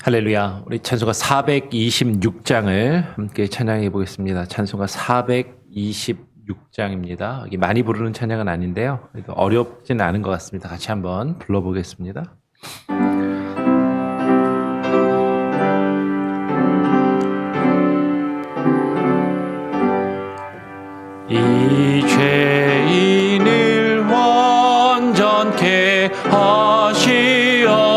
할렐루야. 우리 찬송가 426장을 함께 찬양해 보겠습니다. 찬송가 426장입니다. 여기 많이 부르는 찬양은 아닌데요. 그래도 어렵지는 않은 것 같습니다. 같이 한번 불러보겠습니다. 이 죄인을 완전케 하시었고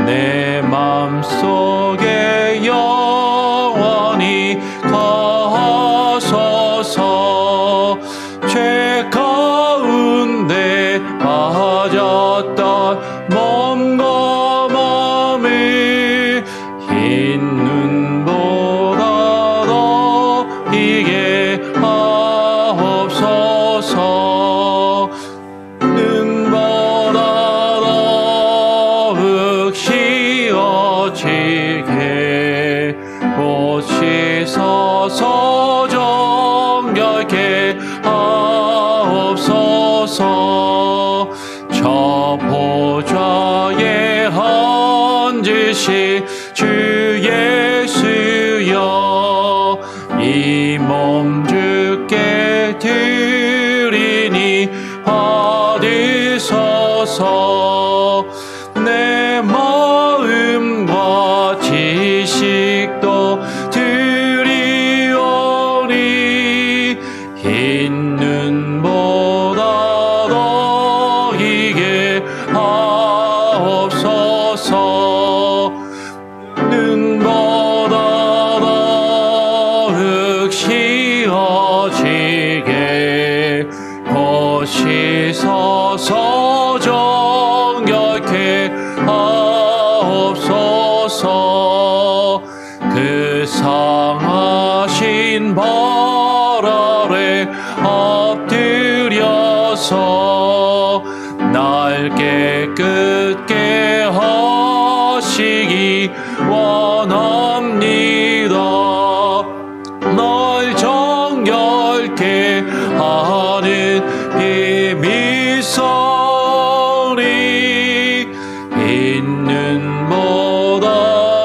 내 맘속에 영원히 거하소서. 죄 가운데 빠졌던 몸과 마음을 흰 눈보다 너희게 하옵소서. 눈보다 더욱 씌어지게 고치소서. 정결케 하옵소서. 저 보좌에 앉으신 주 예수여, 이 몸 주께 드리니 받으소서. 내 마음과 지식도 드리오니 흰 눈보다 너희게 하옵소서. 눈보다 더욱 씌어지게 고치소서. 정결케 하옵소서. 그 상하신 발 아래 엎드려서 날 깨끗게 하시기 원합니다. 날 정결케 하는 비밀소리 있는 보다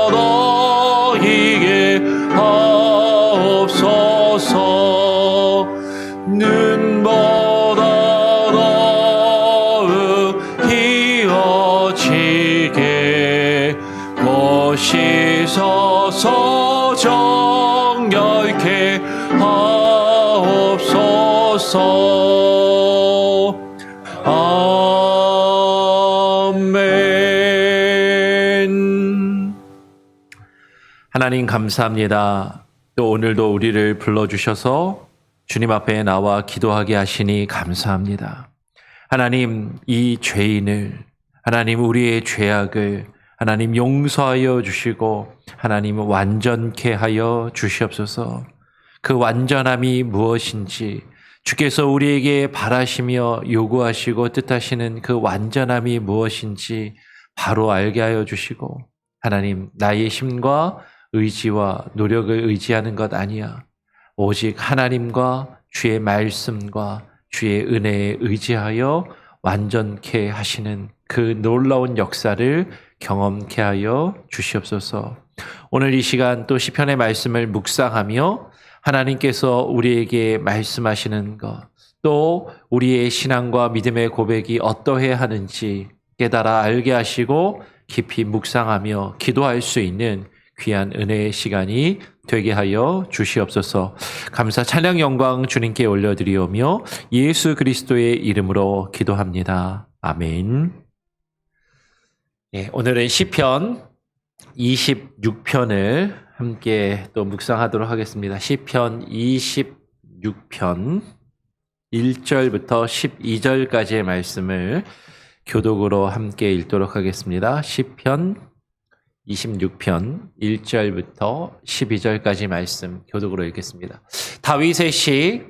너희게 하옵소서. 눈보다 더욱 희어지게 고치소서. 정결케 하옵소서. 아멘. 하나님 감사합니다. 또 오늘도 우리를 불러주셔서 주님 앞에 나와 기도하게 하시니 감사합니다. 하나님, 이 죄인을, 하나님 우리의 죄악을 하나님 용서하여 주시고 하나님 완전케 하여 주시옵소서. 그 완전함이 무엇인지 주께서 우리에게 바라시며 요구하시고 뜻하시는 그 완전함이 무엇인지 바로 알게 하여 주시고, 하나님 나의 힘과 의지와 노력을 의지하는 것 아니야. 오직 하나님과 주의 말씀과 주의 은혜에 의지하여 완전케 하시는 그 놀라운 역사를 경험케 하여 주시옵소서. 오늘 이 시간 또 시편의 말씀을 묵상하며 하나님께서 우리에게 말씀하시는 것, 또 우리의 신앙과 믿음의 고백이 어떠해야 하는지 깨달아 알게 하시고 깊이 묵상하며 기도할 수 있는 귀한 은혜의 시간이 되게 하여 주시옵소서. 감사 찬양 영광 주님께 올려드리오며 예수 그리스도의 이름으로 기도합니다. 아멘. 네, 오늘은 시편 26편을 함께 또 묵상하도록 하겠습니다. 시편 26편 1절부터 12절까지의 말씀을 교독으로 함께 읽도록 하겠습니다. 시편 26편 1절부터 12절까지 말씀 교독으로 읽겠습니다. 다윗의 시.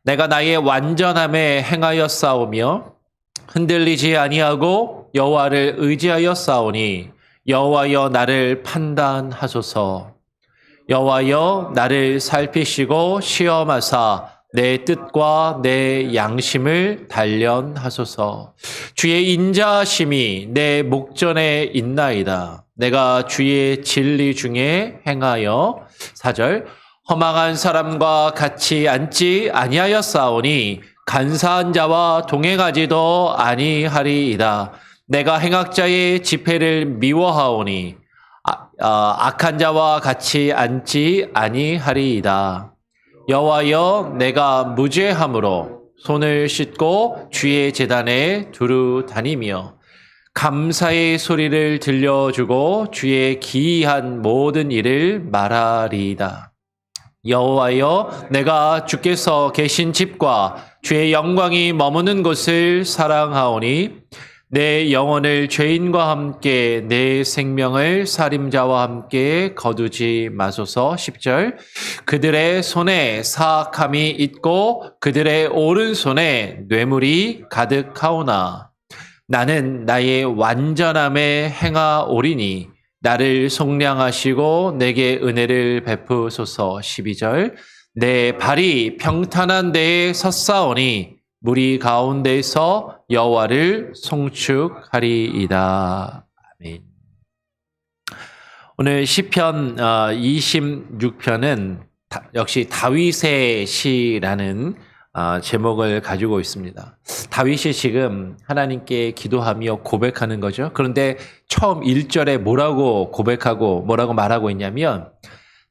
내가 나의 완전함에 행하여 싸우며 흔들리지 아니하고 여호와를 의지하여 싸우니 여호와여 나를 판단하소서. 여호와여 나를 살피시고 시험하사 내 뜻과 내 양심을 단련하소서. 주의 인자하심이 내 목전에 있나이다. 내가 주의 진리 중에 행하여 4절 허망한 사람과 같이 앉지 아니하였사오니 간사한 자와 동행하지도 아니하리이다. 내가 행악자의 집회를 미워하오니 악한 자와 같이 앉지 아니하리이다. 여호와여, 내가 무죄함으로 손을 씻고 주의 제단에 두루 다니며 감사의 소리를 들려주고 주의 기이한 모든 일을 말하리이다. 여호와여, 내가 주께서 계신 집과 주의 영광이 머무는 곳을 사랑하오니 내 영혼을 죄인과 함께 내 생명을 살인자와 함께 거두지 마소서. 10절 그들의 손에 사악함이 있고 그들의 오른손에 뇌물이 가득하오나 나는 나의 완전함에 행하오리니 나를 속량하시고 내게 은혜를 베푸소서. 12절 내 발이 평탄한 데에 섰사오니 무리 가운데서 여호와를 송축하리이다. 아멘. 오늘 시편 26편은 역시 다윗의 시라는 제목을 가지고 있습니다. 다윗이 지금 하나님께 기도하며 고백하는 거죠. 그런데 처음 1절에 뭐라고 고백하고 뭐라고 말하고 있냐면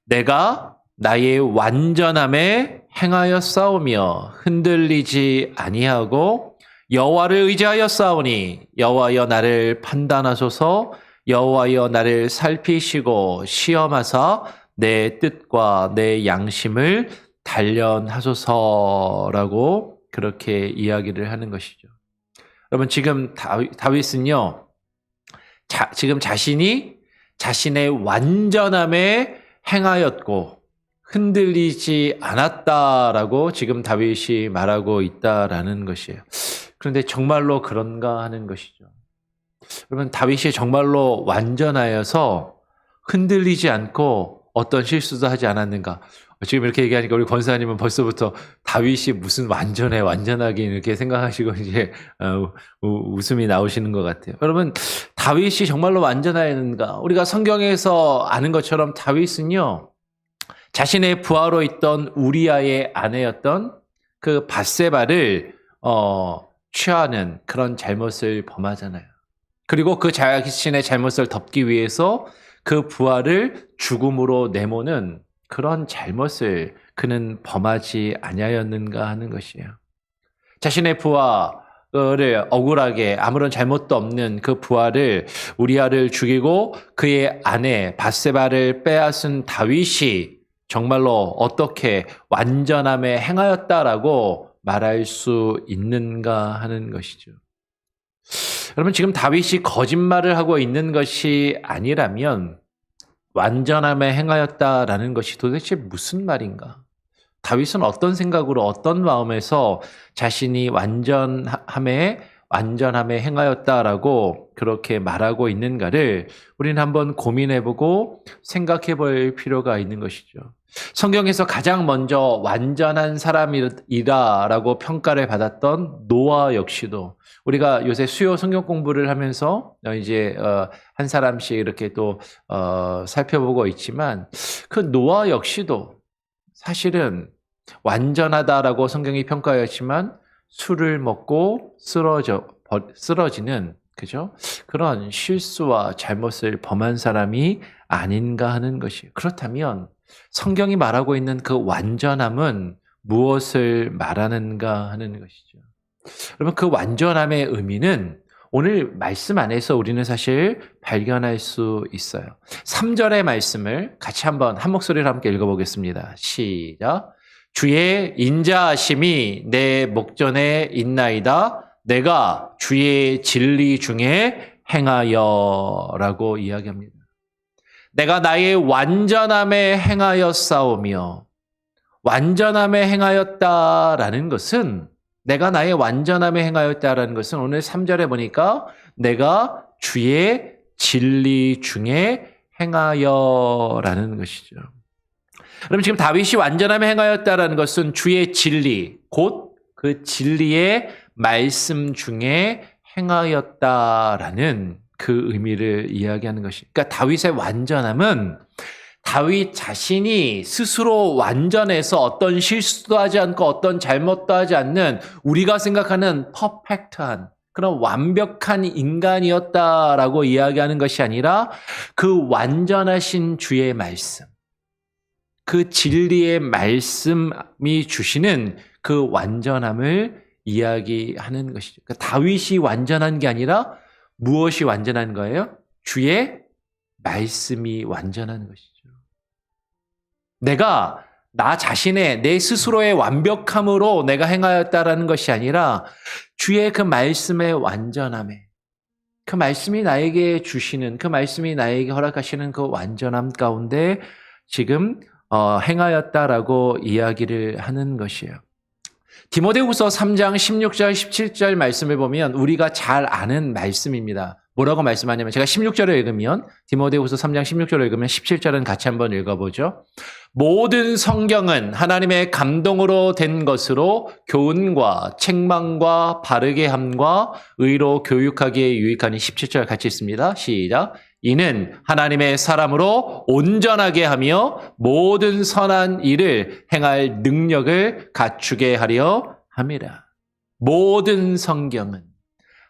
내가 나의 완전함에 행하여 싸우며 흔들리지 아니하고 여호와를 의지하여 싸우니 여호와여 나를 판단하소서. 여호와여 나를 살피시고 시험하사 내 뜻과 내 양심을 단련하소서라고 그렇게 이야기를 하는 것이죠. 여러분 지금 다윗은요 지금 자신이 자신의 완전함에 행하였고 흔들리지 않았다라고 지금 다윗이 말하고 있다라는 것이에요. 그런데 정말로 그런가 하는 것이죠. 여러분 다윗이 정말로 완전하여서 흔들리지 않고 어떤 실수도 하지 않았는가? 지금 이렇게 얘기하니까 우리 권사님은 벌써부터 다윗이 무슨 완전하게 이렇게 생각하시고 이제 웃음이 나오시는 것 같아요. 여러분 다윗이 정말로 완전하였는가? 우리가 성경에서 아는 것처럼 다윗은요 자신의 부하로 있던 우리아의 아내였던 그 밧세바를 취하는 그런 잘못을 범하잖아요. 그리고 그 자신의 잘못을 덮기 위해서 그 부하를 죽음으로 내모는 그런 잘못을 그는 범하지 아니하였는가 하는 것이에요. 자신의 부하를 억울하게 아무런 잘못도 없는 그 부하를 우리아를 죽이고 그의 아내 밧세바를 빼앗은 다윗이 정말로 어떻게 완전함에 행하였다라고 말할 수 있는가 하는 것이죠. 여러분 지금 다윗이 거짓말을 하고 있는 것이 아니라면 완전함에 행하였다라는 것이 도대체 무슨 말인가? 다윗은 어떤 생각으로 어떤 마음에서 자신이 완전함에 행하였다라고 그렇게 말하고 있는가를 우리는 한번 고민해보고 생각해볼 필요가 있는 것이죠. 성경에서 가장 먼저 완전한 사람이라고 평가를 받았던 노아 역시도 우리가 요새 수요 성경 공부를 하면서 이제 한 사람씩 이렇게 또 살펴보고 있지만 그 노아 역시도 사실은 완전하다라고 성경이 평가하였지만 술을 먹고 쓰러지는 그죠? 그런 실수와 잘못을 범한 사람이 아닌가 하는 것이에요. 그렇다면 성경이 말하고 있는 그 완전함은 무엇을 말하는가 하는 것이죠. 여러분 그 완전함의 의미는 오늘 말씀 안에서 우리는 사실 발견할 수 있어요. 3절의 말씀을 같이 한번 한 목소리로 함께 읽어보겠습니다. 시작. 주의 인자하심이 내 목전에 있나이다. 내가 주의 진리 중에 행하여라고 이야기합니다. 내가 나의 완전함에 행하였사오며 완전함에 행하였다라는 것은 내가 나의 완전함에 행하였다라는 것은 오늘 3절에 보니까 내가 주의 진리 중에 행하여라는 것이죠. 그럼 지금 다윗이 완전함에 행하였다라는 것은 주의 진리, 곧 그 진리의 말씀 중에 행하였다라는 그 의미를 이야기하는 것이. 그러니까 다윗의 완전함은 다윗 자신이 스스로 완전해서 어떤 실수도 하지 않고 어떤 잘못도 하지 않는 우리가 생각하는 퍼펙트한 그런 완벽한 인간이었다라고 이야기하는 것이 아니라 그 완전하신 주의 말씀, 그 진리의 말씀이 주시는 그 완전함을 이야기하는 것이죠. 그러니까 다윗이 완전한 게 아니라 무엇이 완전한 거예요? 주의 말씀이 완전한 것이죠. 내가 나 자신의 내 스스로의 완벽함으로 내가 행하였다라는 것이 아니라 주의 그 말씀의 완전함에 그 말씀이 나에게 주시는 그 말씀이 나에게 허락하시는 그 완전함 가운데 지금 행하였다라고 이야기를 하는 것이에요. 디모데후서 3장 16절 17절 말씀을 보면 우리가 잘 아는 말씀입니다. 뭐라고 말씀하냐면 제가 16절을 읽으면 디모데후서 3장 16절을 읽으면 17절은 같이 한번 읽어보죠. 모든 성경은 하나님의 감동으로 된 것으로 교훈과 책망과 바르게 함과 의로 교육하기에 유익하니 17절 같이 읽습니다. 시작. 이는 하나님의 사람으로 온전하게 하며 모든 선한 일을 행할 능력을 갖추게 하려 함이라. 모든 성경은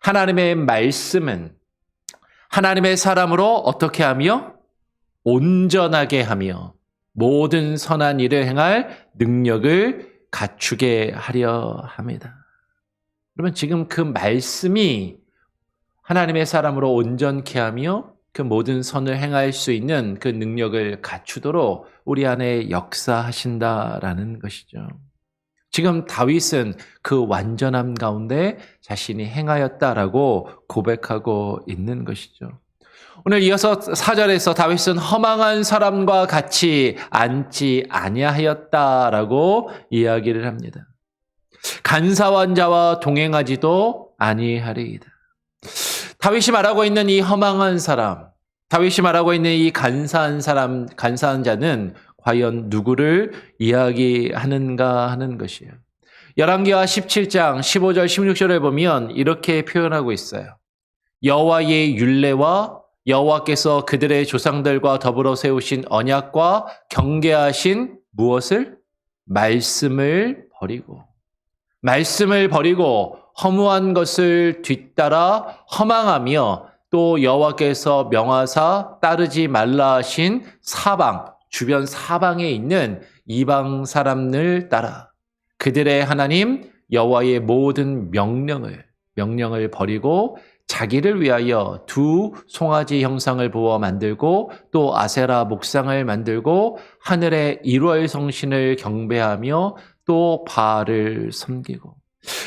하나님의 말씀은 하나님의 사람으로 어떻게 하며 온전하게 하며 모든 선한 일을 행할 능력을 갖추게 하려 합니다. 그러면 지금 그 말씀이 하나님의 사람으로 온전케 하며 그 모든 선을 행할 수 있는 그 능력을 갖추도록 우리 안에 역사하신다라는 것이죠. 지금 다윗은 그 완전함 가운데 자신이 행하였다라고 고백하고 있는 것이죠. 오늘 이어서 4절에서 다윗은 허망한 사람과 같이 앉지 아니하였다라고 이야기를 합니다. 간사한 자와 동행하지도 아니하리이다. 다윗이 말하고 있는 이 허망한 사람, 다윗이 말하고 있는 이 간사한 사람, 간사한 자는 과연 누구를 이야기하는가 하는 것이에요. 열왕기하 17장 15절 16절에 보면 이렇게 표현하고 있어요. 여호와의 율례와 여호와께서 그들의 조상들과 더불어 세우신 언약과 경계하신 무엇을? 말씀을 버리고 허무한 것을 뒤따라 허망하며 또 여호와께서 명하사 따르지 말라 하신 사방, 주변 사방에 있는 이방 사람을 따라 그들의 하나님 여호와의 모든 명령을 버리고 자기를 위하여 두 송아지 형상을 부어 만들고 또 아세라 목상을 만들고 하늘의 일월 성신을 경배하며 또 바알을 섬기고.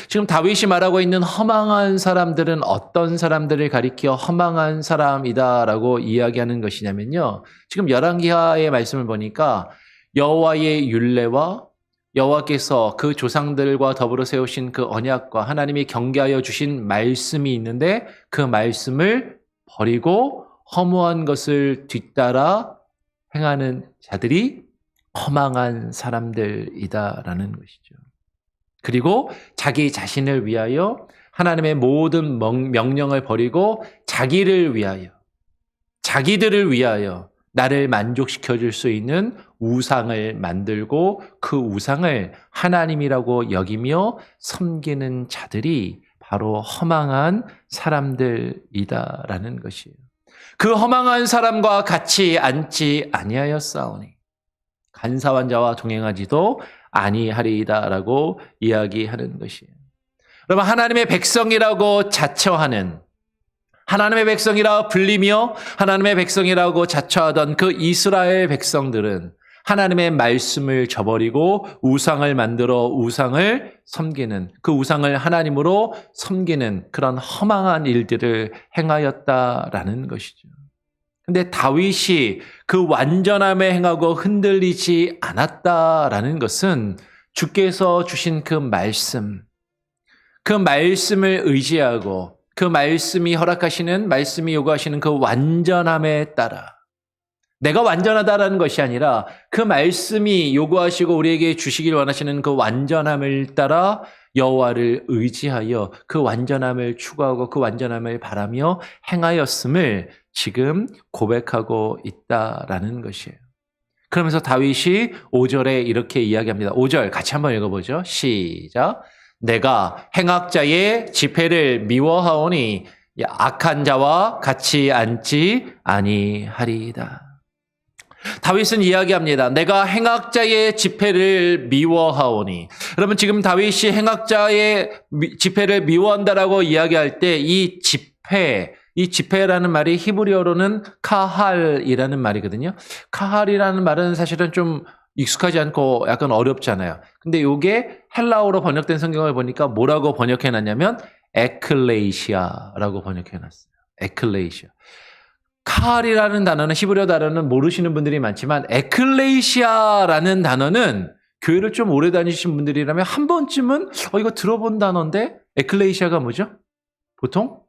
지금 다윗이 말하고 있는 허망한 사람들은 어떤 사람들을 가리켜 허망한 사람이다라고 이야기하는 것이냐면요. 지금 열왕기하의 말씀을 보니까 여호와의 율례와 여호와께서 그 조상들과 더불어 세우신 그 언약과 하나님이 경계하여 주신 말씀이 있는데 그 말씀을 버리고 허무한 것을 뒤따라 행하는 자들이 허망한 사람들이다라는 것이죠. 그리고 자기 자신을 위하여 하나님의 모든 명령을 버리고 자기들을 위하여 나를 만족시켜 줄 수 있는 우상을 만들고 그 우상을 하나님이라고 여기며 섬기는 자들이 바로 허망한 사람들이다라는 것이에요. 그 허망한 사람과 같이 앉지 아니하였사오니 간사한 자와 동행하지도 아니하리이다라고 이야기하는 것이에요. 여러분, 하나님의 백성이라고 자처하는, 하나님의 백성이라 불리며 하나님의 백성이라고 자처하던 그 이스라엘 백성들은 하나님의 말씀을 저버리고 우상을 만들어 우상을 섬기는, 그 우상을 하나님으로 섬기는 그런 허망한 일들을 행하였다라는 것이죠. 근데 다윗이 그 완전함에 행하고 흔들리지 않았다라는 것은 주께서 주신 그 말씀을 의지하고 그 말씀이 허락하시는, 말씀이 요구하시는 그 완전함에 따라 내가 완전하다라는 것이 아니라 그 말씀이 요구하시고 우리에게 주시길 원하시는 그 완전함을 따라 여호와를 의지하여 그 완전함을 추구하고 그 완전함을 바라며 행하였음을 지금 고백하고 있다라는 것이에요. 그러면서 다윗이 5절에 이렇게 이야기합니다. 5절 같이 한번 읽어보죠. 시작. 내가 행악자의 집회를 미워하오니 악한 자와 같이 앉지 아니하리이다. 다윗은 이야기합니다. 내가 행악자의 집회를 미워하오니. 여러분 지금 다윗이 행악자의 집회를 미워한다라고 이야기할 때 이 집회라는 말이 히브리어로는 카할이라는 말이거든요. 카할이라는 말은 사실은 좀 익숙하지 않고 약간 어렵잖아요. 근데 이게 헬라어로 번역된 성경을 보니까 뭐라고 번역해놨냐면 에클레이시아라고 번역해놨어요. 에클레이시아. 카할이라는 단어는 히브리어 단어는 모르시는 분들이 많지만 에클레이시아라는 단어는 교회를 좀 오래 다니신 분들이라면 한 번쯤은 이거 들어본 단어인데 에클레이시아가 뭐죠? 보통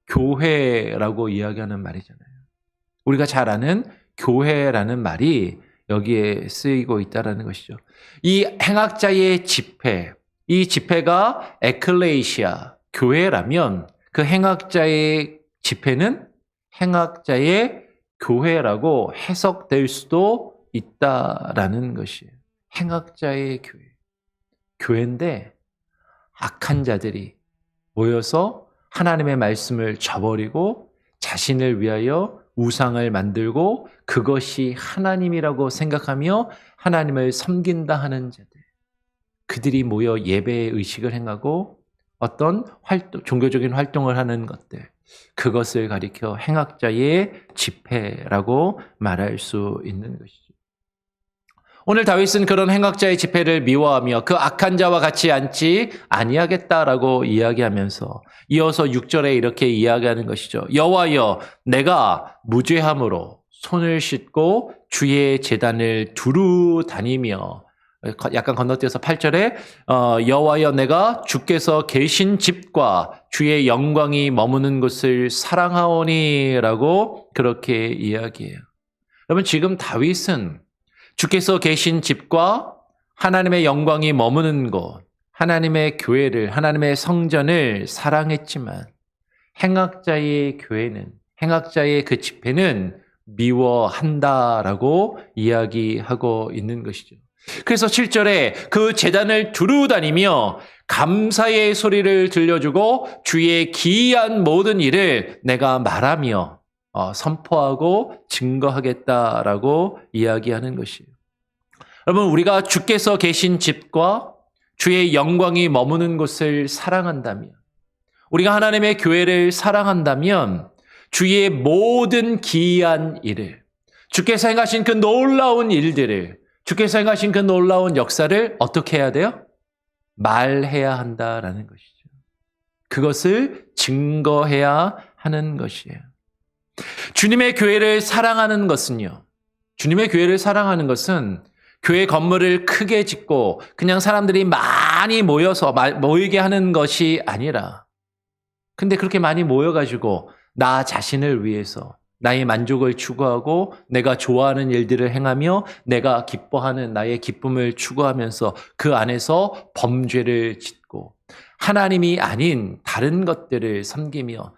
교회라고 이야기하는 말이잖아요. 우리가 잘 아는 교회라는 말이 여기에 쓰이고 있다는 것이죠. 이 행악자의 집회, 이 집회가 에클레이시아, 교회라면 그 행악자의 집회는 행악자의 교회라고 해석될 수도 있다라는 것이에요. 행악자의 교회. 교회인데 악한 자들이 모여서 하나님의 말씀을 저버리고 자신을 위하여 우상을 만들고 그것이 하나님이라고 생각하며 하나님을 섬긴다 하는 자들. 그들이 모여 예배의 의식을 행하고 어떤 종교적인 활동을 하는 것들. 그것을 가리켜 행악자의 집회라고 말할 수 있는 것이죠. 오늘 다윗은 그런 행악자의 집회를 미워하며 그 악한 자와 같이 앉지 아니하겠다라고 이야기하면서 이어서 6절에 이렇게 이야기하는 것이죠. 여호와여 내가 무죄함으로 손을 씻고 주의 제단을 두루 다니며 약간 건너뛰어서 8절에 여호와여 내가 주께서 계신 집과 주의 영광이 머무는 곳을 사랑하오니라고 그렇게 이야기해요. 여러분 지금 다윗은 주께서 계신 집과 하나님의 영광이 머무는 곳, 하나님의 교회를, 하나님의 성전을 사랑했지만 행악자의 교회는, 행악자의 그 집회는 미워한다라고 이야기하고 있는 것이죠. 그래서 7절에 그 제단을 두루 다니며 감사의 소리를 들려주고 주의 기이한 모든 일을 내가 말하며 선포하고 증거하겠다라고 이야기하는 것이에요. 여러분 우리가 주께서 계신 집과 주의 영광이 머무는 곳을 사랑한다면 우리가 하나님의 교회를 사랑한다면 주의 모든 기이한 일을 주께서 행하신 그 놀라운 일들을 주께서 행하신 그 놀라운 역사를 어떻게 해야 돼요? 말해야 한다라는 것이죠. 그것을 증거해야 하는 것이에요. 주님의 교회를 사랑하는 것은요. 주님의 교회를 사랑하는 것은 교회 건물을 크게 짓고 그냥 사람들이 많이 모여서 모이게 하는 것이 아니라 근데 그렇게 많이 모여가지고 나 자신을 위해서 나의 만족을 추구하고 내가 좋아하는 일들을 행하며 내가 기뻐하는 나의 기쁨을 추구하면서 그 안에서 범죄를 짓고 하나님이 아닌 다른 것들을 섬기며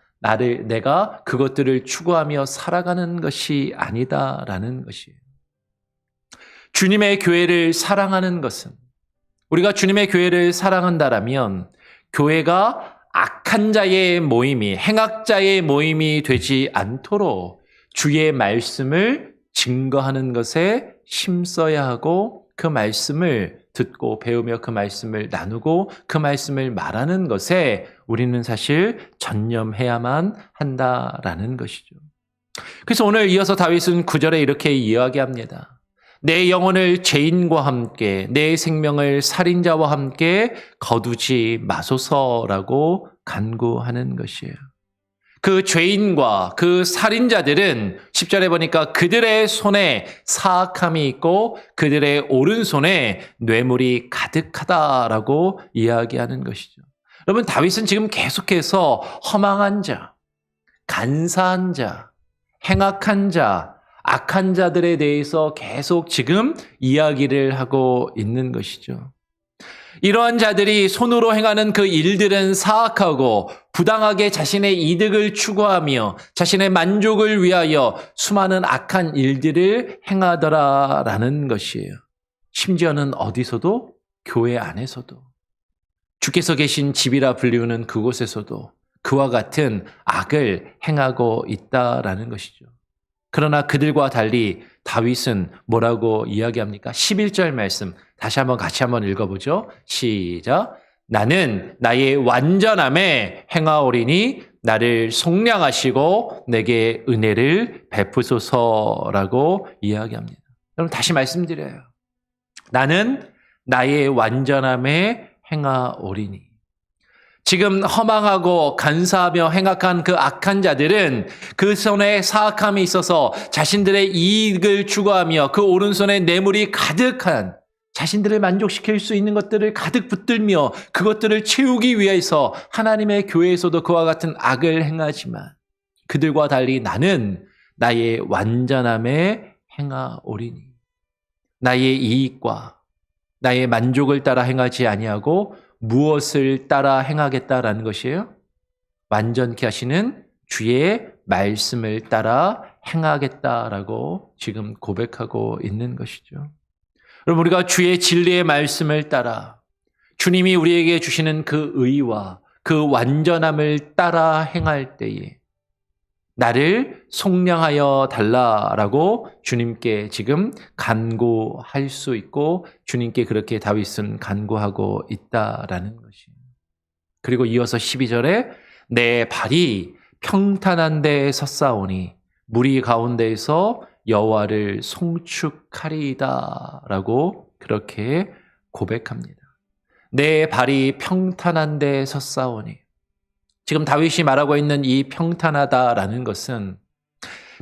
내가 그것들을 추구하며 살아가는 것이 아니다라는 것이에요. 주님의 교회를 사랑하는 것은 우리가 주님의 교회를 사랑한다라면 교회가 악한 자의 모임이 행악자의 모임이 되지 않도록 주의 말씀을 증거하는 것에 힘써야 하고 그 말씀을 듣고 배우며 그 말씀을 나누고 그 말씀을 말하는 것에 우리는 사실 전념해야만 한다라는 것이죠. 그래서 오늘 이어서 다윗은 9절에 이렇게 이야기합니다. 내 영혼을 죄인과 함께 내 생명을 살인자와 함께 거두지 마소서라고 간구하는 것이에요. 그 죄인과 그 살인자들은 10절에 보니까 그들의 손에 사악함이 있고 그들의 오른손에 뇌물이 가득하다라고 이야기하는 것이죠. 여러분 다윗은 지금 계속해서 허망한 자, 간사한 자, 행악한 자, 악한 자들에 대해서 계속 지금 이야기를 하고 있는 것이죠. 이러한 자들이 손으로 행하는 그 일들은 사악하고 부당하게 자신의 이득을 추구하며 자신의 만족을 위하여 수많은 악한 일들을 행하더라라는 것이에요. 심지어는 어디서도 교회 안에서도 주께서 계신 집이라 불리우는 그곳에서도 그와 같은 악을 행하고 있다라는 것이죠. 그러나 그들과 달리 다윗은 뭐라고 이야기합니까? 11절 말씀 다시 한번 같이 한번 읽어보죠. 시작. 나는 나의 완전함에 행하오리니 나를 속량하시고 내게 은혜를 베푸소서라고 이야기합니다. 여러분 다시 말씀드려요. 나는 나의 완전함에 행하오리니. 지금 허망하고 간사하며 행악한 그 악한 자들은 그 손에 사악함이 있어서 자신들의 이익을 추구하며 그 오른손에 뇌물이 가득한 자신들을 만족시킬 수 있는 것들을 가득 붙들며 그것들을 채우기 위해서 하나님의 교회에서도 그와 같은 악을 행하지만 그들과 달리 나는 나의 완전함에 행하오리니. 나의 이익과 나의 만족을 따라 행하지 아니하고 무엇을 따라 행하겠다라는 것이에요? 완전케 하시는 주의 말씀을 따라 행하겠다라고 지금 고백하고 있는 것이죠. 여러분 우리가 주의 진리의 말씀을 따라 주님이 우리에게 주시는 그 의와 그 완전함을 따라 행할 때에 나를 속량하여 달라라고 주님께 지금 간구할 수 있고 주님께 그렇게 다윗은 간구하고 있다라는 것이에요. 그리고 이어서 12절에 내 발이 평탄한 데에 섰사오니 무리 가운데에서 여호와를 송축하리이다라고 그렇게 고백합니다. 내 발이 평탄한 데에 섰사오니 지금 다윗이 말하고 있는 이 평탄하다라는 것은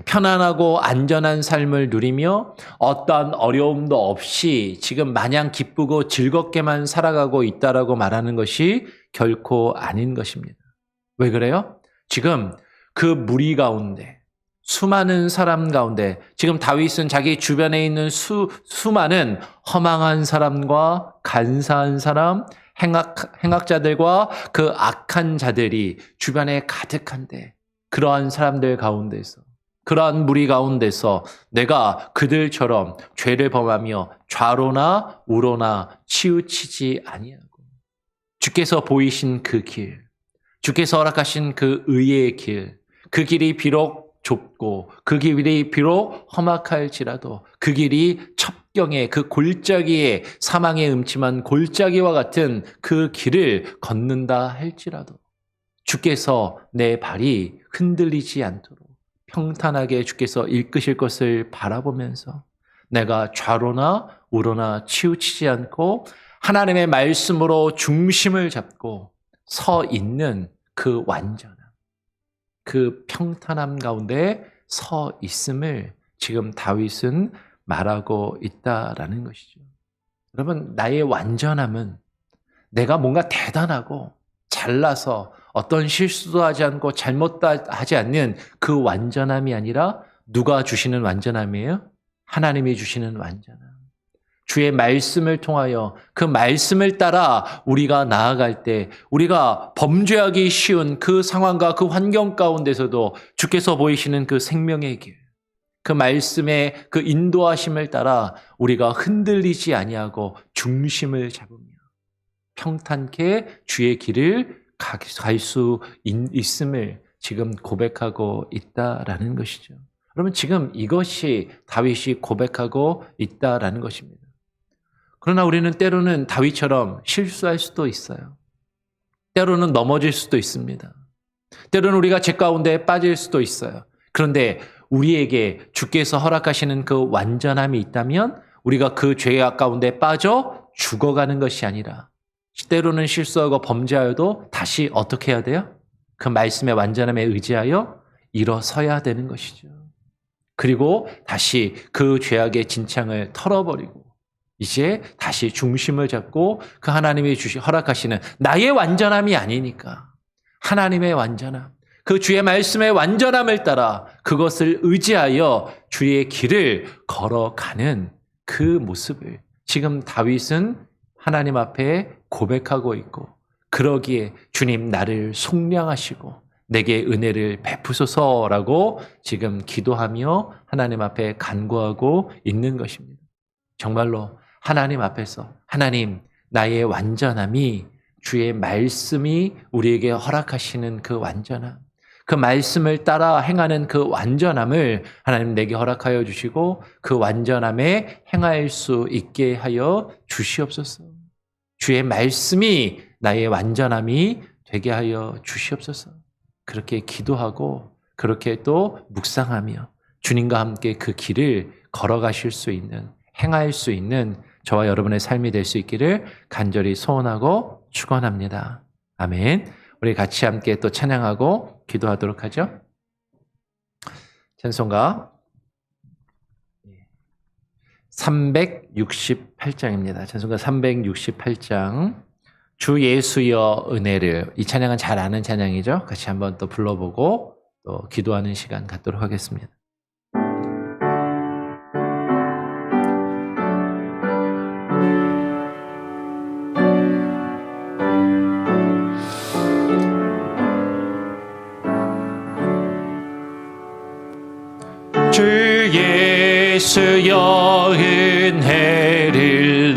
편안하고 안전한 삶을 누리며 어떠한 어려움도 없이 지금 마냥 기쁘고 즐겁게만 살아가고 있다라고 말하는 것이 결코 아닌 것입니다. 왜 그래요? 지금 그 무리 가운데 수많은 사람 가운데 지금 다윗은 자기 주변에 있는 수많은 허망한 사람과 간사한 사람 행악자들과 그 악한 자들이 주변에 가득한데 그러한 사람들 가운데서 그러한 무리 가운데서 내가 그들처럼 죄를 범하며 좌로나 우로나 치우치지 아니하고 주께서 보이신 그 길, 주께서 허락하신 그 의의 길, 그 길이 비록 좁고 그 길이 비록 험악할지라도 그 길이 첩경의 그 골짜기에 사망의 음침한 골짜기와 같은 그 길을 걷는다 할지라도 주께서 내 발이 흔들리지 않도록 평탄하게 주께서 이끄실 것을 바라보면서 내가 좌로나 우로나 치우치지 않고 하나님의 말씀으로 중심을 잡고 서 있는 그 완전함, 그 평탄함 가운데 서 있음을 지금 다윗은 말하고 있다라는 것이죠. 여러분, 나의 완전함은 내가 뭔가 대단하고 잘나서 어떤 실수도 하지 않고 잘못도 하지 않는 그 완전함이 아니라 누가 주시는 완전함이에요? 하나님이 주시는 완전함. 주의 말씀을 통하여 그 말씀을 따라 우리가 나아갈 때 우리가 범죄하기 쉬운 그 상황과 그 환경 가운데서도 주께서 보이시는 그 생명의 길, 그 말씀의 그 인도하심을 따라 우리가 흔들리지 아니하고 중심을 잡으며 평탄케 주의 길을 갈 수 있음을 지금 고백하고 있다라는 것이죠. 여러분 지금 이것이 다윗이 고백하고 있다라는 것입니다. 그러나 우리는 때로는 다윗처럼 실수할 수도 있어요. 때로는 넘어질 수도 있습니다. 때로는 우리가 죄 가운데 빠질 수도 있어요. 그런데 우리에게 주께서 허락하시는 그 완전함이 있다면 우리가 그 죄 가운데 빠져 죽어가는 것이 아니라 때로는 실수하고 범죄하여도 다시 어떻게 해야 돼요? 그 말씀의 완전함에 의지하여 일어서야 되는 것이죠. 그리고 다시 그 죄악의 진창을 털어버리고 이제 다시 중심을 잡고 그 하나님이 허락하시는 나의 완전함이 아니니까 하나님의 완전함, 그 주의 말씀의 완전함을 따라 그것을 의지하여 주의 길을 걸어가는 그 모습을 지금 다윗은 하나님 앞에 고백하고 있고, 그러기에 주님 나를 속량하시고 내게 은혜를 베푸소서라고 지금 기도하며 하나님 앞에 간구하고 있는 것입니다. 정말로 하나님 앞에서 하나님, 나의 완전함이 주의 말씀이 우리에게 허락하시는 그 완전함, 그 말씀을 따라 행하는 그 완전함을 하나님 내게 허락하여 주시고 그 완전함에 행할 수 있게 하여 주시옵소서. 주의 말씀이 나의 완전함이 되게 하여 주시옵소서. 그렇게 기도하고 그렇게 또 묵상하며 주님과 함께 그 길을 걸어가실 수 있는, 행할 수 있는 저와 여러분의 삶이 될 수 있기를 간절히 소원하고 축원합니다. 아멘. 우리 같이 함께 또 찬양하고 기도하도록 하죠. 찬송가 368장입니다. 찬송가 368장. 주 예수여 은혜를. 이 찬양은 잘 아는 찬양이죠. 같이 한번 또 불러보고 또 기도하는 시간 갖도록 하겠습니다. 주 예수여 은혜를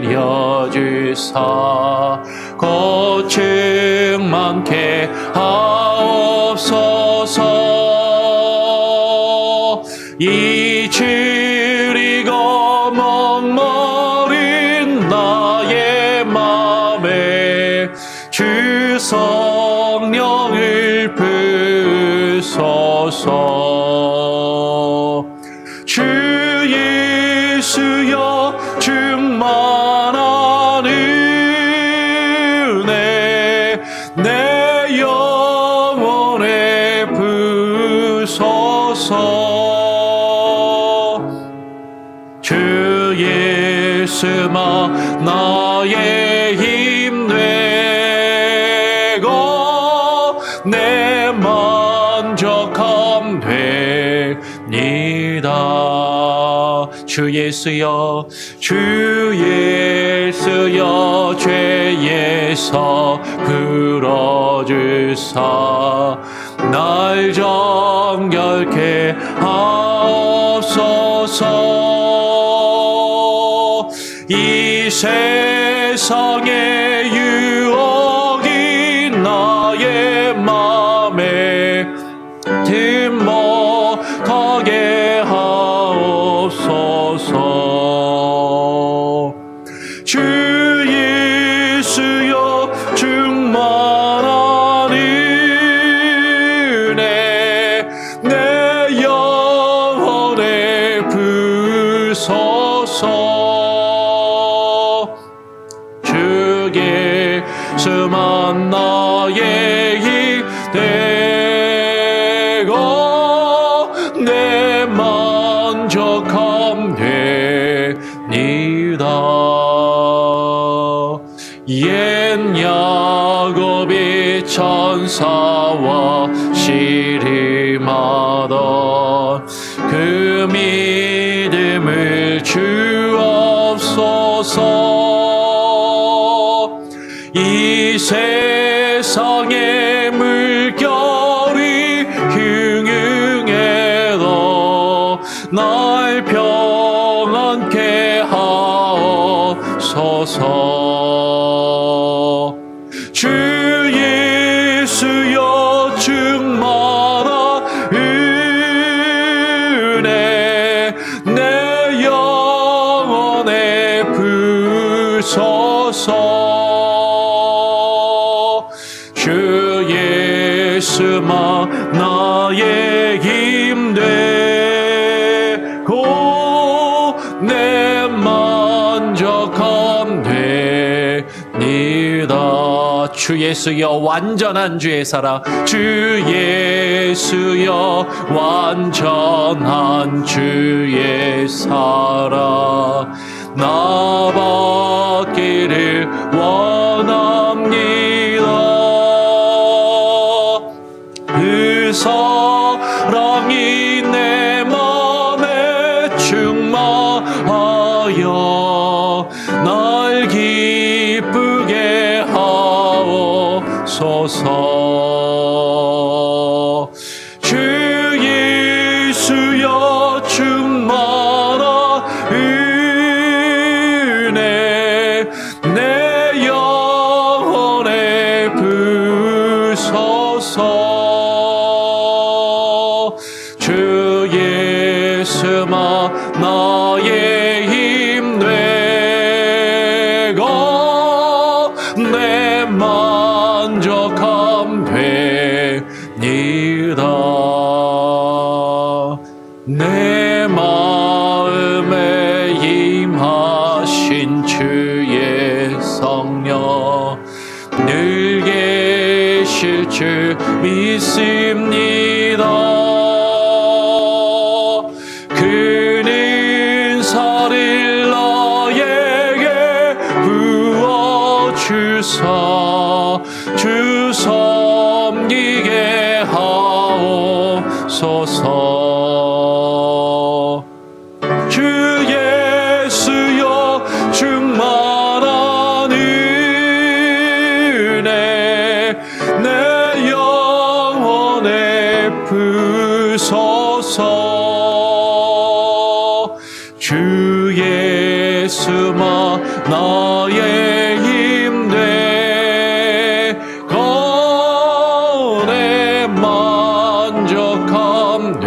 내려주사 고충 많게 하옵소서. 잊으리고 멍멍인 나의 맘에 주 성령을 부으소서. 주 예수여 충만한 은혜 내 영혼에 부으소서. 주 예수만 나의 힘 되고 내 만족함 되니다. 주 예수여 주 예수여 죄에서 풀어주사 날 정결케 하옵소서. 이 세상의 유혹이 나의 맘에 틈 못하게 하옵소서. 주 예수여 충만한 은혜 내 영혼에 부으소서. 주 예수만 나의 힘 되고 내 만족함 되니다. 옛 야곱이 천사와 씨름하던 그 믿음을 주옵소서. 이 세상의 물결이 흉흉해도 날 평안케 하옵소서. 주 예수여 충만한 은혜 내 영혼에 부으소서. 주 예수만 나의 힘 되고 내 만족함 되니다. 주 예수여 완전한 주의 사랑, 주 예수여 완전한 주의 사랑 나 받기를 원합니다. 영이 내 맘에 충만하여 날 기쁘게 하옵소서. 주 예수여 충만한 은혜 내 영혼에 부소서. 주 예수만 나의 힘 되고 내 만족함 되니이다. 내 마음에 임하신 주의 성령 늘 계실 줄 믿습니다. 그는 살을 나에게 부어주사 주 섬기게 하옵소서. 주 예수여 충만한 은혜 내 영혼에 부소서. 주 예수만 나의 힘 되고 내 만족함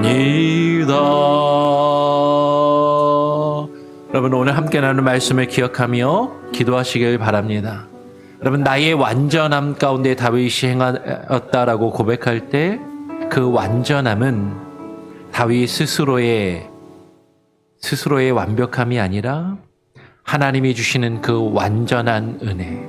되니이다. 여러분 오늘 함께 나누는 말씀을 기억하며 기도하시길 바랍니다. 여러분 나의 완전함 가운데 다윗이 행하였다라고 고백할 때 그 완전함은 다윗 스스로의 완벽함이 아니라 하나님이 주시는 그 완전한 은혜,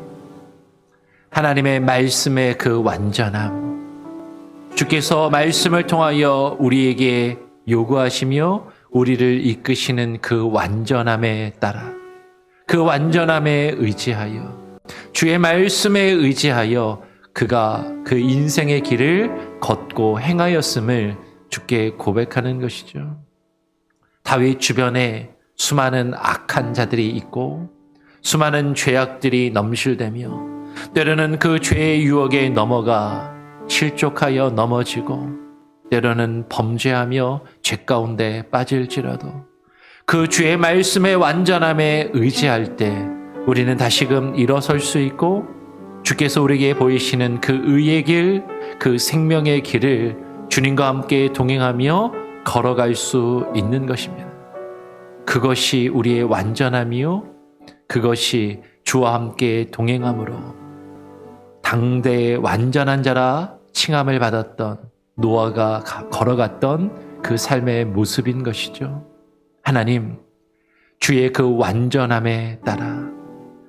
하나님의 말씀의 그 완전함, 주께서 말씀을 통하여 우리에게 요구하시며 우리를 이끄시는 그 완전함에 따라, 그 완전함에 의지하여, 주의 말씀에 의지하여 그가 그 인생의 길을 걷고 행하였음을 주께 고백하는 것이죠. 다윗 주변에 수많은 악한 자들이 있고 수많은 죄악들이 넘실대며 때로는 그 죄의 유혹에 넘어가 실족하여 넘어지고 때로는 범죄하며 죄 가운데 빠질지라도 그 주의 말씀의 완전함에 의지할 때 우리는 다시금 일어설 수 있고 주께서 우리에게 보이시는 그 의의 길, 그 생명의 길을 주님과 함께 동행하며 걸어갈 수 있는 것입니다. 그것이 우리의 완전함이요, 그것이 주와 함께 동행함으로 당대의 완전한 자라 칭함을 받았던 노아가 걸어갔던 그 삶의 모습인 것이죠. 하나님, 주의 그 완전함에 따라,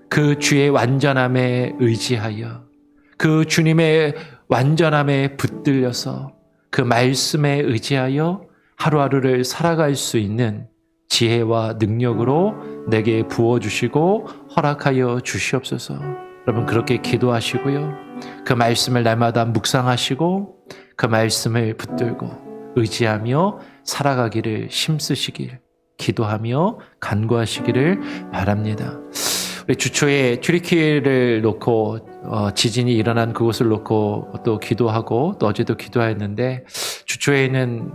그 주의 완전함에 의지하여, 그 주님의 완전함에 붙들려서 그 말씀에 의지하여 하루하루를 살아갈 수 있는 지혜와 능력으로 내게 부어주시고 허락하여 주시옵소서. 여러분 그렇게 기도하시고요, 그 말씀을 날마다 묵상하시고 그 말씀을 붙들고 의지하며 살아가기를 힘쓰시길 기도하며 간구하시기를 바랍니다. 우리 주초에 튀르키예를 놓고 지진이 일어난 그곳을 놓고 또 기도하고 또 어제도 기도했는데, 주초에는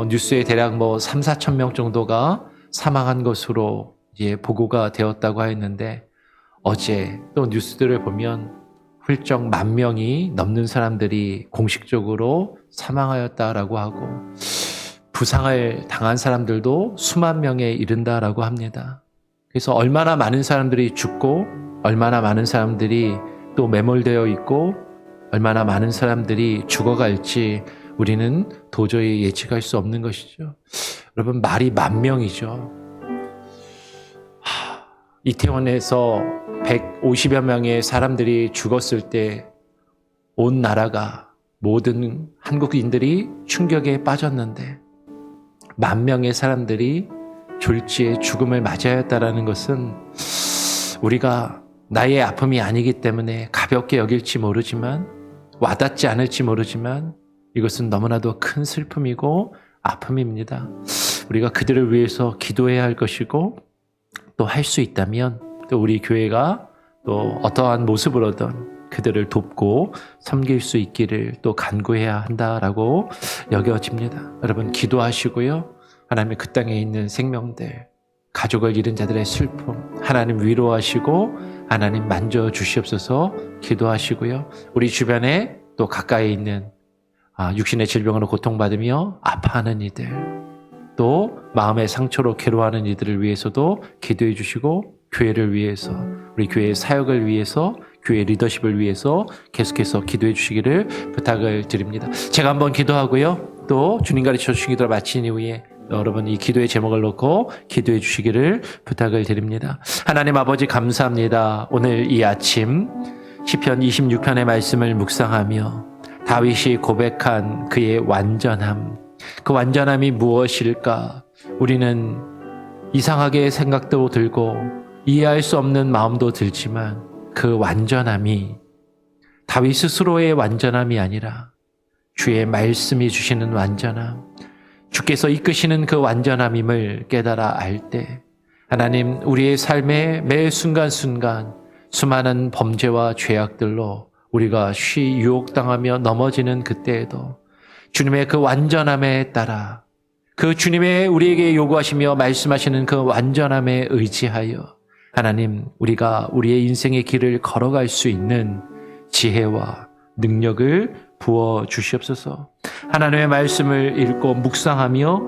뉴스에 대략 3-4천 명 정도가 사망한 것으로 보고가 되었다고 하였는데, 어제 또 뉴스들을 보면 훌쩍 10,000명이 넘는 사람들이 공식적으로 사망하였다라고 하고 부상을 당한 사람들도 수만 명에 이른다라고 합니다. 그래서 얼마나 많은 사람들이 죽고 얼마나 많은 사람들이 또 매몰되어 있고 얼마나 많은 사람들이 죽어갈지 우리는 도저히 예측할 수 없는 것이죠. 여러분 말이 10,000명이죠. 이태원에서 150여 명의 사람들이 죽었을 때 온 나라가, 모든 한국인들이 충격에 빠졌는데 10,000명의 사람들이 졸지에 죽음을 맞이하였다라는 것은 우리가 나의 아픔이 아니기 때문에 가볍게 여길지 모르지만, 와닿지 않을지 모르지만 이것은 너무나도 큰 슬픔이고 아픔입니다. 우리가 그들을 위해서 기도해야 할 것이고 또 할 수 있다면 또 우리 교회가 또 어떠한 모습으로든 그들을 돕고 섬길 수 있기를 또 간구해야 한다라고 여겨집니다. 여러분 기도하시고요. 하나님의 그 땅에 있는 생명들, 가족을 잃은 자들의 슬픔 하나님 위로하시고 하나님 만져주시옵소서 기도하시고요. 우리 주변에 또 가까이 있는 육신의 질병으로 고통받으며 아파하는 이들, 또 마음의 상처로 괴로워하는 이들을 위해서도 기도해 주시고 교회를 위해서, 우리 교회의 사역을 위해서, 교회 리더십을 위해서 계속해서 기도해 주시기를 부탁을 드립니다. 제가 한번 기도하고요. 또 주님 가르쳐 주신 기도를 마친 이후에 여러분 이 기도의 제목을 놓고 기도해 주시기를 부탁을 드립니다. 하나님 아버지 감사합니다. 오늘 이 아침 시편 26편의 말씀을 묵상하며 다윗이 고백한 그의 완전함, 그 완전함이 무엇일까? 우리는 이상하게 생각도 들고 이해할 수 없는 마음도 들지만 그 완전함이 다윗 스스로의 완전함이 아니라 주의 말씀이 주시는 완전함, 주께서 이끄시는 그 완전함임을 깨달아 알 때 하나님 우리의 삶의 매 순간순간 수많은 범죄와 죄악들로 우리가 유혹당하며 넘어지는 그때에도 주님의 그 완전함에 따라 그 주님의 우리에게 요구하시며 말씀하시는 그 완전함에 의지하여 하나님 우리가 우리의 인생의 길을 걸어갈 수 있는 지혜와 능력을 부어 주시옵소서. 하나님의 말씀을 읽고 묵상하며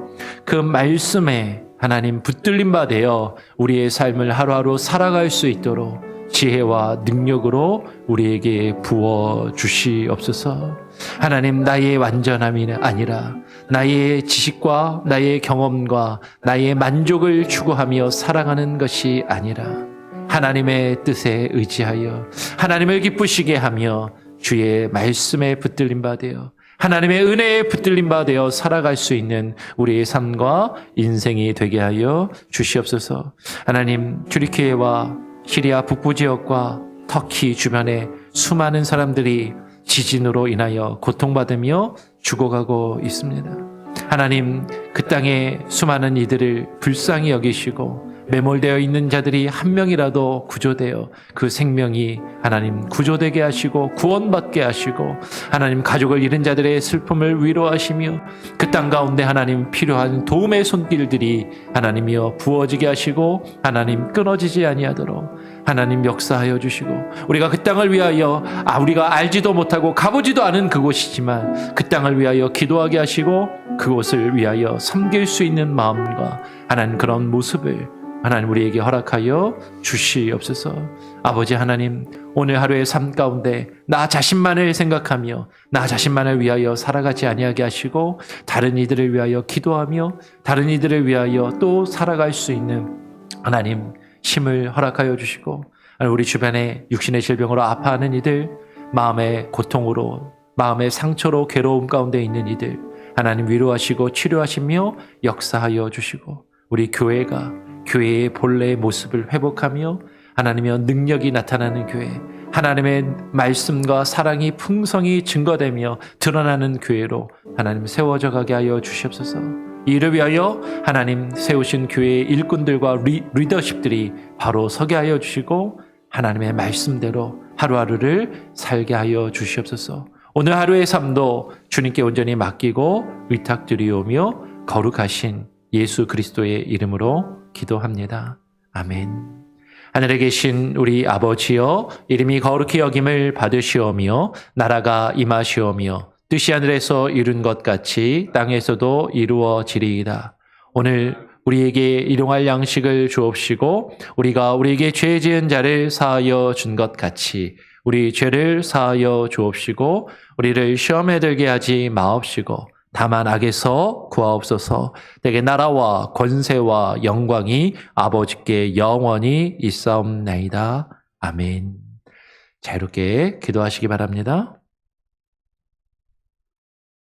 그 말씀에 하나님 붙들림 바 되어 우리의 삶을 하루하루 살아갈 수 있도록 지혜와 능력으로 우리에게 부어 주시옵소서. 하나님 나의 완전함이 아니라 나의 지식과 나의 경험과 나의 만족을 추구하며 살아가는 것이 아니라 하나님의 뜻에 의지하여 하나님을 기쁘시게 하며 주의 말씀에 붙들림 바 되어 하나님의 은혜에 붙들림 바 되어 살아갈 수 있는 우리의 삶과 인생이 되게 하여 주시옵소서. 하나님 주리교회와 시리아 북부 지역과 터키 주변에 수많은 사람들이 지진으로 인하여 고통받으며 죽어가고 있습니다. 하나님 그 땅에 수많은 이들을 불쌍히 여기시고 매몰되어 있는 자들이 한 명이라도 구조되어 그 생명이 하나님 구조되게 하시고 구원받게 하시고 하나님 가족을 잃은 자들의 슬픔을 위로하시며 그 땅 가운데 하나님 필요한 도움의 손길들이 하나님이여 부어지게 하시고 하나님 끊어지지 아니하도록 하나님 역사하여 주시고 우리가 그 땅을 위하여 우리가 알지도 못하고 가보지도 않은 그곳이지만 그 땅을 위하여 기도하게 하시고 그곳을 위하여 섬길 수 있는 마음과 하나님 그런 모습을 하나님 우리에게 허락하여 주시옵소서. 아버지 하나님 오늘 하루의 삶 가운데 나 자신만을 생각하며 나 자신만을 위하여 살아가지 아니하게 하시고 다른 이들을 위하여 기도하며 다른 이들을 위하여 또 살아갈 수 있는 하나님 힘을 허락하여 주시고 우리 주변에 육신의 질병으로 아파하는 이들, 마음의 고통으로 마음의 상처로 괴로움 가운데 있는 이들 하나님 위로하시고 치료하시며 역사하여 주시고 우리 교회의 본래의 모습을 회복하며 하나님의 능력이 나타나는 교회, 하나님의 말씀과 사랑이 풍성히 증거되며 드러나는 교회로 하나님 세워져 가게 하여 주시옵소서. 이를 위하여 하나님 세우신 교회의 일꾼들과 리더십들이 바로 서게 하여 주시고 하나님의 말씀대로 하루하루를 살게 하여 주시옵소서. 오늘 하루의 삶도 주님께 온전히 맡기고 의탁드리오며 거룩하신 예수 그리스도의 이름으로 기도합니다. 아멘. 하늘에 계신 우리 아버지여 이름이 거룩히 여김을 받으시오며 나라가 임하시오며 뜻이 하늘에서 이룬 것 같이 땅에서도 이루어지리이다. 오늘 우리에게 일용할 양식을 주옵시고 우리가 우리에게 죄 지은 자를 사하여 준 것 같이 우리 죄를 사하여 주옵시고 우리를 시험에 들게 하지 마옵시고 다만 악에서 구하옵소서. 내게 나라와 권세와 영광이 아버지께 영원히 있사옵나이다. 아멘. 자유롭게 기도하시기 바랍니다.